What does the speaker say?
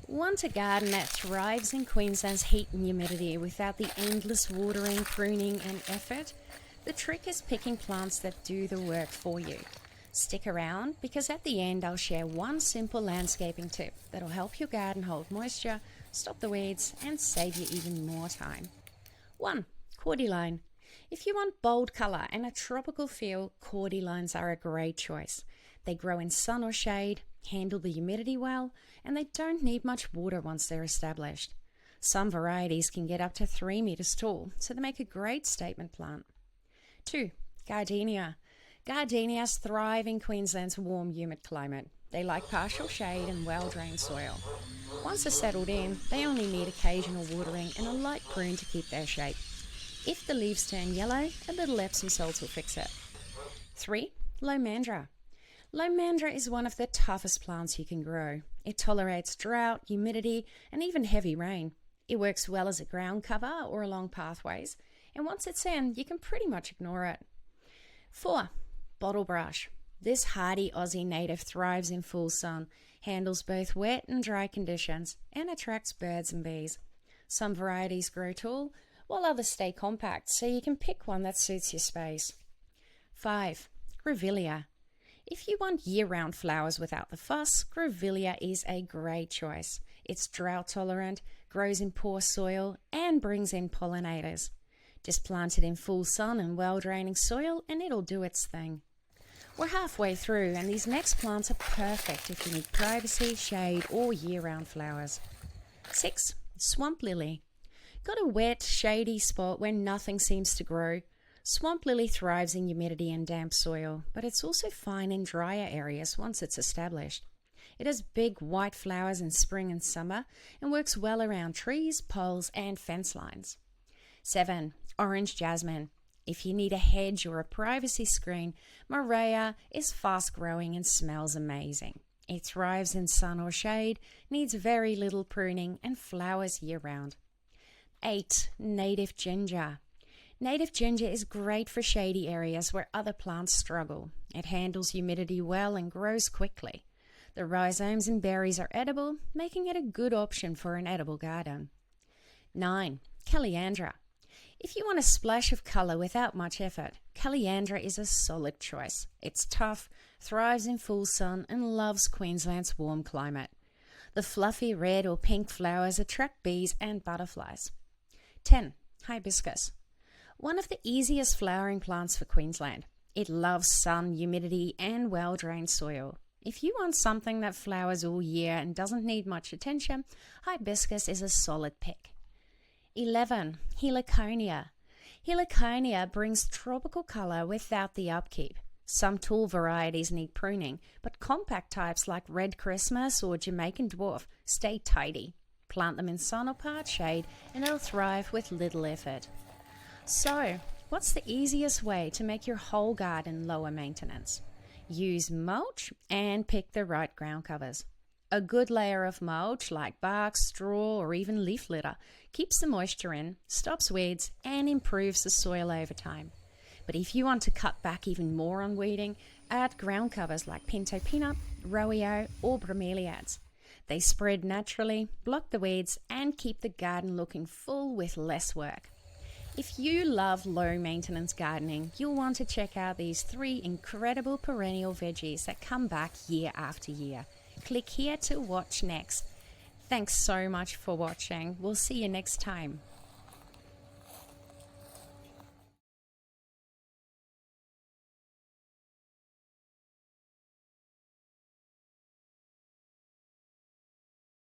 Want a garden that thrives in Queensland's heat and humidity without the endless watering, pruning and effort? The trick is picking plants that do the work for you. Stick around because at the end I'll share one simple landscaping tip that'll help your garden hold moisture, stop the weeds and save you even more time. 1. Cordyline. If you want bold colour and a tropical feel, cordylines are a great choice. They grow in sun or shade, handle the humidity well, and they don't need much water once they're established. Some varieties can get up to 3 meters tall, so they make a great statement plant. 2. Gardenia. Gardenias thrive in Queensland's warm, humid climate. They like partial shade and well-drained soil. Once they're settled in, they only need occasional watering and a light prune to keep their shape. If the leaves turn yellow, a little Epsom salt will fix it. 3. Lomandra. Lomandra is one of the toughest plants you can grow. It tolerates drought, humidity, and even heavy rain. It works well as a ground cover or along pathways, and once it's in, you can pretty much ignore it. 4. Bottlebrush. This hardy Aussie native thrives in full sun, handles both wet and dry conditions, and attracts birds and bees. Some varieties grow tall, while others stay compact, so you can pick one that suits your space. 5. Grevillea. If you want year-round flowers without the fuss, Grevillea is a great choice. It's drought-tolerant, grows in poor soil, and brings in pollinators. Just plant it in full sun and well-draining soil, and it'll do its thing. We're halfway through, and these next plants are perfect if you need privacy, shade, or year-round flowers. 6. Swamp lily. Got a wet, shady spot where nothing seems to grow? Swamp lily thrives in humidity and damp soil, but it's also fine in drier areas once it's established. It has big white flowers in spring and summer and works well around trees, poles and fence lines. 7. Orange jasmine. If you need a hedge or a privacy screen, Morea is fast growing and smells amazing. It thrives in sun or shade, needs very little pruning and flowers year round. 8. Native ginger. Native ginger is great for shady areas where other plants struggle. It handles humidity well and grows quickly. The rhizomes and berries are edible, making it a good option for an edible garden. 9. Calliandra. If you want a splash of colour without much effort, Calliandra is a solid choice. It's tough, thrives in full sun and loves Queensland's warm climate. The fluffy red or pink flowers attract bees and butterflies. 10. Hibiscus. One of the easiest flowering plants for Queensland. It loves sun, humidity and well-drained soil. If you want something that flowers all year and doesn't need much attention, hibiscus is a solid pick. 11. Heliconia. Heliconia brings tropical colour without the upkeep. Some tall varieties need pruning, but compact types like Red Christmas or Jamaican Dwarf stay tidy. Plant them in sun or part shade and they'll thrive with little effort. So, what's the easiest way to make your whole garden lower maintenance? Use mulch and pick the right ground covers. A good layer of mulch like bark, straw or even leaf litter keeps the moisture in, stops weeds and improves the soil over time. But if you want to cut back even more on weeding, add ground covers like pinto peanut, roeo or bromeliads. They spread naturally, block the weeds and keep the garden looking full with less work. If you love low-maintenance gardening, you'll want to check out these 3 incredible perennial veggies that come back year after year. Click here to watch next. Thanks so much for watching. We'll see you next time.